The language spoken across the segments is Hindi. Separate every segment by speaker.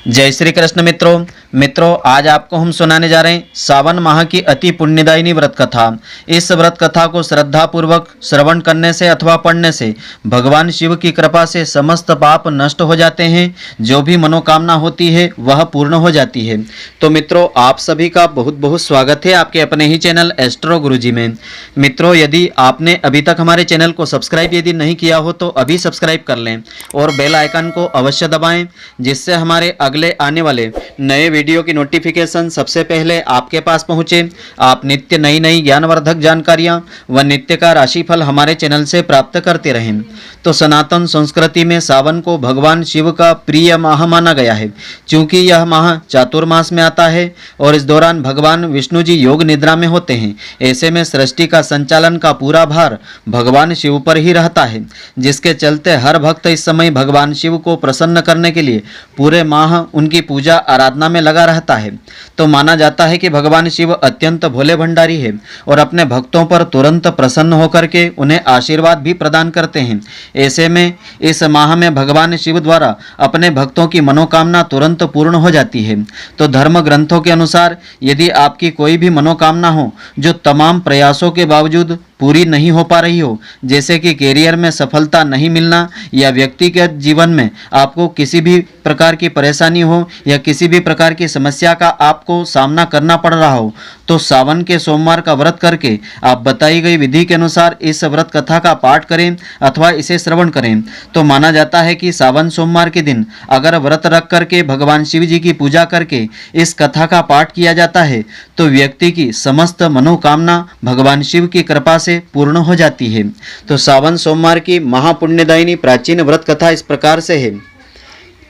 Speaker 1: जय श्री कृष्ण मित्रों आज आपको हम सुनाने जा रहे हैं सावन माह की अति पुण्यदायिनी व्रत कथा। इस व्रत कथा को श्रद्धा पूर्वक श्रवण करने से अथवा पढ़ने से भगवान शिव की कृपा से समस्त पाप नष्ट हो जाते हैं। जो भी मनोकामना होती है वह पूर्ण हो जाती है। तो मित्रों, आप सभी का बहुत बहुत स्वागत है आपके अपने ही चैनल एस्ट्रो गुरुजी में। मित्रों, यदि आपने अभी तक हमारे चैनल को सब्सक्राइब यदि नहीं किया हो तो अभी सब्सक्राइब कर लें और बेल आइकन को अवश्य दबाएं, जिससे हमारे अगले आने वाले नए वीडियो की नोटिफिकेशन सबसे पहले आपके पास पहुंचे। आप नित्य नई नई ज्ञानवर्धक जानकारियां व नित्य का राशिफल हमारे चैनल से प्राप्त करते रहें। तो सनातन संस्कृति में सावन को भगवान शिव का प्रिय माह माना गया है, क्योंकि यह माह चातुर्मास में आता है और इस दौरान भगवान विष्णु जी योग निद्रा में होते हैं। ऐसे में सृष्टि का संचालन का पूरा भार भगवान शिव पर ही रहता है, जिसके चलते हर भक्त इस समय भगवान शिव को प्रसन्न करने के लिए पूरे माह उनकी पूजा आराधना में लगा रहता है। तो माना जाता है कि भगवान शिव अत्यंत भोले भंडारी है और अपने भक्तों पर तुरंत प्रसन्न होकर के उन्हें आशीर्वाद भी प्रदान करते हैं। ऐसे में इस माह में भगवान शिव द्वारा अपने भक्तों की मनोकामना तुरंत पूर्ण हो जाती है। तो धर्म ग्रंथों के अनुसार यदि आपकी कोई भी मनोकामना हो जो तमाम प्रयासों के बावजूद पूरी नहीं हो पा रही हो, जैसे कि कैरियर में सफलता नहीं मिलना या व्यक्तिगत जीवन में आपको किसी भी प्रकार की परेशानी हो या किसी भी प्रकार की समस्या का आपको सामना करना पड़ रहा हो, तो सावन के सोमवार का व्रत करके आप बताई गई विधि के अनुसार इस व्रत कथा का पाठ करें अथवा इसे श्रवण करें। तो माना जाता है कि सावन सोमवार के दिन अगर व्रत रख करके भगवान शिव जी की पूजा करके इस कथा का पाठ किया जाता है तो व्यक्ति की समस्त मनोकामना भगवान शिव की कृपा से पूर्ण हो जाती है। तो सावन सोमवार की महापुण्यदायिनी प्राचीन व्रत कथा इस प्रकार से है।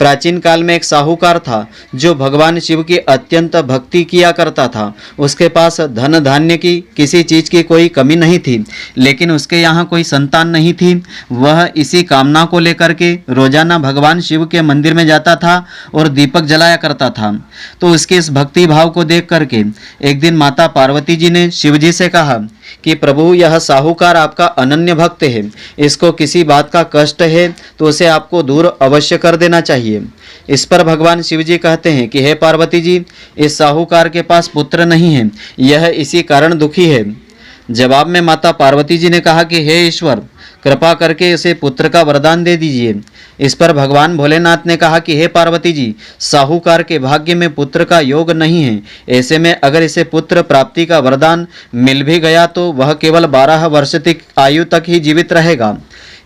Speaker 1: प्राचीन काल में एक साहूकार था जो भगवान शिव की अत्यंत भक्ति किया करता था। उसके पास धन धान्य की किसी चीज की कोई कमी नहीं थी, लेकिन उसके यहाँ कोई संतान नहीं थी। वह इसी कामना को लेकर के रोजाना भगवान शिव के मंदिर में जाता था और दीपक जलाया करता था। तो उसके इस भक्ति भाव को देख करके एक दिन माता पार्वती जी ने शिव जी से कहा कि प्रभु, यह साहूकार आपका अनन्य भक्त है, इसको किसी बात का कष्ट है तो उसे आपको दूर अवश्य कर देना चाहिए। इस पर भगवान शिव जी कहते हैं कि हे पार्वती जी, इस साहूकार के पास पुत्र नहीं है, यह इसी कारण दुखी है। जवाब में माता पार्वती जी ने कहा कि हे ईश्वर, कृपा करके इसे पुत्र का वरदान दे दीजिए। इस पर भगवान भोलेनाथ ने कहा कि हे पार्वती जी, साहूकार के भाग्य में पुत्र का योग नहीं है। ऐसे में अगर इसे पुत्र प्राप्ति का वरदान मिल भी गया तो वह केवल 12 वर्ष तक आयु तक ही जीवित रहेगा।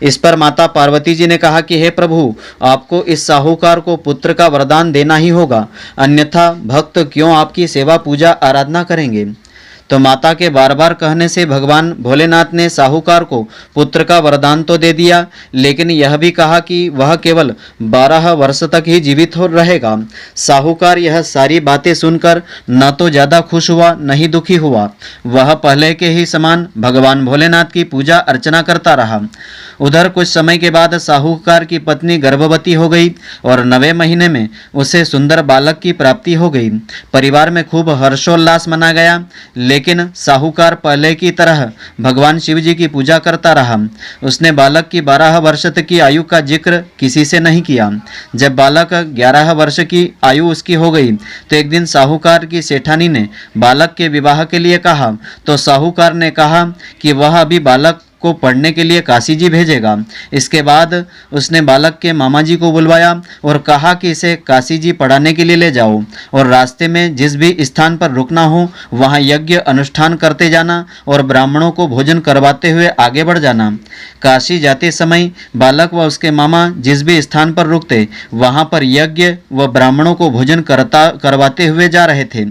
Speaker 1: इस पर माता पार्वती जी ने कहा कि हे प्रभु, आपको इस साहूकार को पुत्र का वरदान देना ही होगा, अन्यथा भक्त क्यों आपकी सेवा पूजा आराधना करेंगे। तो माता के बार बार कहने से भगवान भोलेनाथ ने साहूकार को पुत्र का वरदान तो दे दिया, लेकिन यह भी कहा कि वह केवल 12 वर्ष तक ही जीवित हो रहेगा। साहूकार यह सारी बातें सुनकर न तो ज़्यादा खुश हुआ न ही दुखी हुआ। वह पहले के ही समान भगवान भोलेनाथ की पूजा अर्चना करता रहा। उधर कुछ समय के बाद साहूकार की पत्नी गर्भवती हो गई और 9वें महीने में उसे सुंदर बालक की प्राप्ति हो गई। परिवार में खूब हर्षोल्लास मना गया, लेकिन साहूकार पहले की तरह भगवान शिव जी की पूजा करता रहा। उसने बालक की 12 वर्ष तक की आयु का जिक्र किसी से नहीं किया। जब बालक 11 वर्ष की आयु उसकी हो गई तो एक दिन साहूकार की सेठानी ने बालक के विवाह के लिए कहा, तो साहूकार ने कहा कि वह अभी बालक को पढ़ने के लिए काशी जी भेजेगा। इसके बाद उसने बालक के मामा जी को बुलवाया और कहा कि इसे काशी जी पढ़ाने के लिए ले जाओ और रास्ते में जिस भी स्थान पर रुकना हो वहाँ यज्ञ अनुष्ठान करते जाना और ब्राह्मणों को भोजन करवाते हुए आगे बढ़ जाना। काशी जाते समय बालक व उसके मामा जिस भी स्थान पर रुकते वहाँ पर यज्ञ व ब्राह्मणों को भोजन करवाते हुए जा रहे थे।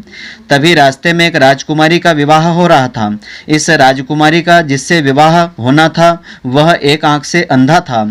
Speaker 1: तभी रास्ते में एक राजकुमारी का विवाह हो रहा था। इस राजकुमारी का जिससे विवाह होना था वह एक आंख से अंधा था।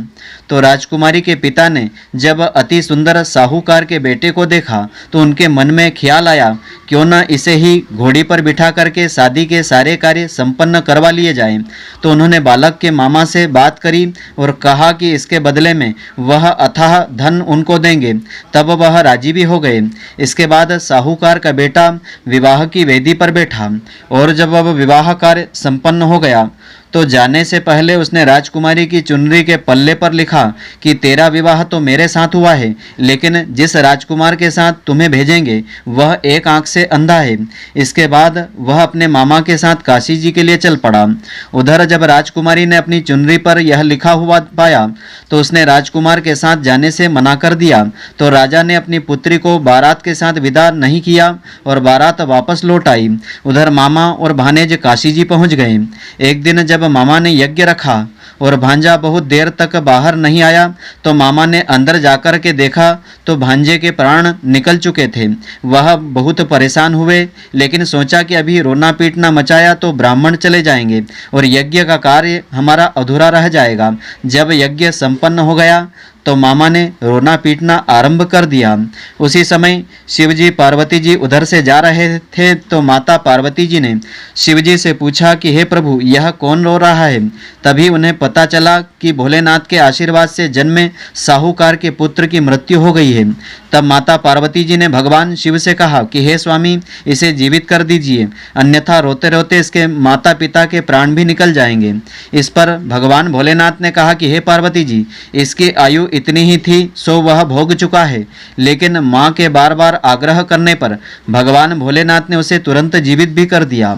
Speaker 1: तो राजकुमारी के पिता ने जब अति सुंदर साहूकार के बेटे को देखा तो उनके मन में ख्याल आया, क्यों न इसे ही घोड़ी पर बिठा करके शादी के सारे कार्य संपन्न करवा लिए जाएं। तो उन्होंने बालक के मामा से बात करी और कहा कि इसके बदले में वह अथाह धन उनको देंगे। तब वह राजी भी हो गए। इसके बाद साहूकार का बेटा विवाह की वेदी पर बैठा और जब वह विवाह कार्य संपन्न हो गया तो जाने से पहले उसने राजकुमारी की चुनरी के पल्ले पर लिखा कि तेरा विवाह तो मेरे साथ हुआ है, लेकिन जिस राजकुमार के साथ तुम्हें भेजेंगे वह एक आंख से अंधा है। इसके बाद वह अपने मामा के साथ काशी जी के लिए चल पड़ा। उधर जब राजकुमारी ने अपनी चुनरी पर यह लिखा हुआ पाया तो उसने राजकुमार के साथ जाने से मना कर दिया। तो राजा ने अपनी पुत्री को बारात के साथ विदा नहीं किया और बारात वापस लौट आई। उधर मामा और भानेज काशी जी पहुंच गए। एक दिन जब मामा ने यज्ञ रखा और भांजा बहुत देर तक बाहर नहीं आया तो मामा ने अंदर जाकर के देखा तो भांजे के प्राण निकल चुके थे। वह बहुत परेशान हुए, लेकिन सोचा कि अभी रोना पीटना मचाया तो ब्राह्मण चले जाएंगे और यज्ञ का कार्य हमारा अधूरा रह जाएगा। जब यज्ञ संपन्न हो गया तो मामा ने रोना पीटना आरंभ कर दिया। उसी समय शिवजी पार्वती जी उधर से जा रहे थे तो माता पार्वती जी ने शिवजी से पूछा कि हे प्रभु, यह कौन रो रहा है। तभी उन्हें पता चला कि भोलेनाथ के आशीर्वाद से जन्मे साहूकार के पुत्र की मृत्यु हो गई है। तब माता पार्वती जी ने भगवान शिव से कहा कि हे स्वामी, इसे जीवित कर दीजिए, अन्यथा रोते रोते इसके माता पिता के प्राण भी निकल जाएंगे। इस पर भगवान भोलेनाथ ने कहा कि हे पार्वती जी, इसकी आयु इतनी ही थी सो वह भोग चुका है। लेकिन माँ के बार बार आग्रह करने पर भगवान भोलेनाथ ने उसे तुरंत जीवित भी कर दिया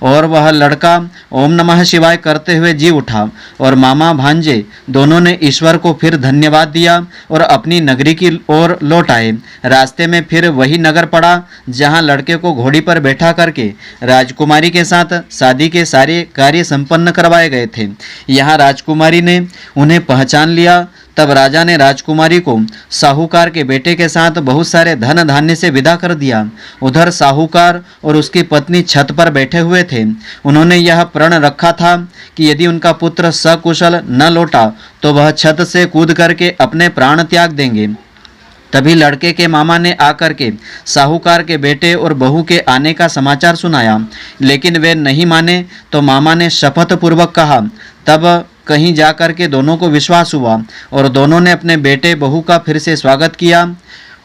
Speaker 1: और वह लड़का ओम नमः शिवाय करते हुए जी उठा और मामा भांजे दोनों ने ईश्वर को फिर धन्यवाद दिया और अपनी नगरी की ओर लौट आए। रास्ते में फिर वही नगर पड़ा जहाँ लड़के को घोड़ी पर बैठा करके राजकुमारी के साथ शादी के सारे कार्य संपन्न करवाए गए थे। यहाँ राजकुमारी ने उन्हें पहचान लिया। तब राजा ने राजकुमारी को साहूकार के बेटे के साथ बहुत सारे धन धान्य से विदा कर दिया। उधर साहूकार और उसकी पत्नी छत पर बैठे हुए थे। उन्होंने यह प्रण रखा था कि यदि उनका पुत्र सकुशल न लौटा तो वह छत से कूद करके अपने प्राण त्याग देंगे। तभी लड़के के मामा ने आकर के साहूकार के बेटे और बहू के आने का समाचार सुनाया, लेकिन वे नहीं माने। तो मामा ने शपथ पूर्वक कहा। तब कहीं जाकर के दोनों को विश्वास हुआ और दोनों ने अपने बेटे बहू का फिर से स्वागत किया।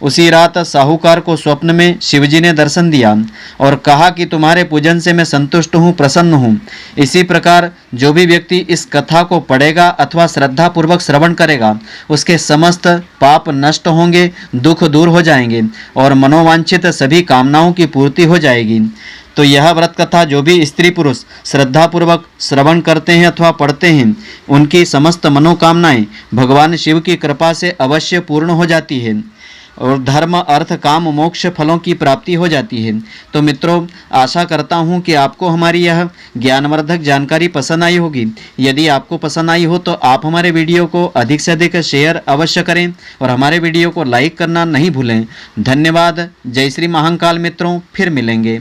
Speaker 1: उसी रात साहूकार को स्वप्न में शिवजी ने दर्शन दिया और कहा कि तुम्हारे पूजन से मैं संतुष्ट हूँ, प्रसन्न हूँ। इसी प्रकार जो भी व्यक्ति इस कथा को पढ़ेगा अथवा श्रद्धा पूर्वक श्रवण करेगा उसके समस्त पाप नष्ट होंगे, दुख दूर हो जाएंगे और मनोवांछित सभी कामनाओं की पूर्ति हो जाएगी। तो यह व्रत कथा जो भी स्त्री पुरुष श्रद्धापूर्वक श्रवण करते हैं अथवा पढ़ते हैं उनकी समस्त मनोकामनाएं भगवान शिव की कृपा से अवश्य पूर्ण हो जाती है और धर्म अर्थ काम मोक्ष फलों की प्राप्ति हो जाती है। तो मित्रों, आशा करता हूँ कि आपको हमारी यह ज्ञानवर्धक जानकारी पसंद आई होगी। यदि आपको पसंद आई हो तो आप हमारे वीडियो को अधिक से अधिक शेयर अवश्य करें और हमारे वीडियो को लाइक करना नहीं भूलें। धन्यवाद। जय श्री महाकाल मित्रों, फिर मिलेंगे।